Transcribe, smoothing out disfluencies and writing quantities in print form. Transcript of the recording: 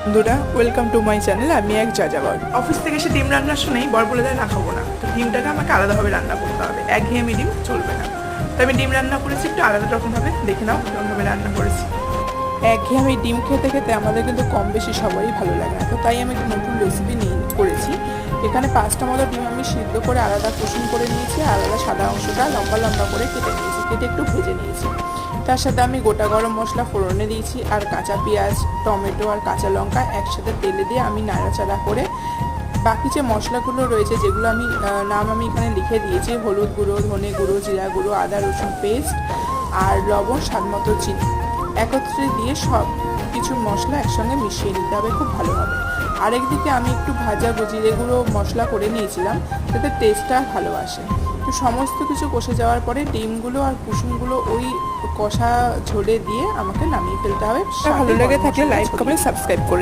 বন্ধুরা, welcome to my channel. আমি এক যাযাবর। অফিস থেকে এসে ডিম রান্নার সময়ই বর বলে দেয় না খাবো না, তো ডিমটাকে আমাকে আলাদাভাবে রান্না করতে হবে, একঘেয়েমি ডিম চলবে না। তো আমি ডিম রান্না করেছি একটু আলাদা রকমভাবে, দেখে নাও কেমনভাবে রান্না করেছি। একঘেয়েমি ডিম খেতে খেতে আমাদের কিন্তু কম বেশি সবারই ভালো লাগে না, তো তাই আমি একটা নতুন রেসিপি নিয়ে করেছি। এখানে 5টা মতো ডিম আমি সিদ্ধ করে আলাদা কুসুম করে নিয়েছি, আলাদা সাদা অংশটা লম্বা লম্বা করে কেটে নিয়েছি, কেটে একটু ভেজে নিয়েছি। তার সাথে আমি গোটা গরম মশলা ফোড়নে দিয়েছি, আর কাঁচা পেঁয়াজ, টমেটো আর কাঁচা লঙ্কা একসাথে তেলে দিয়ে আমি নাড়াচাড়া করে বাকি যে মশলাগুলো রয়েছে, যেগুলো আমি নাম আমি এখানে লিখে দিয়েছি, হলুদ গুঁড়ো, ধনে গুঁড়ো, জিরা গুঁড়ো, আদা রসুন পেস্ট আর লবণ, স্বাদ মতো চিনি একত্রে দিয়ে সব কিছু মশলা একসঙ্গে মিশিয়ে নিতে হবে খুব ভালোভাবে। আরেকদিকে আমি একটু ভাজা জিরে গুঁড়ো মশলা করে নিয়েছিলাম, যাতে টেস্টটা ভালো আসে। তো সমস্ত কিছু কষে যাওয়ার পরে ডিমগুলো আর কুসুমগুলো ওই কষা ঝোলে দিয়ে আমাকে নামিয়ে ফেলতে হবে। ভালো লেগে থাকলে লাইক কমেন্ট সাবস্ক্রাইব করে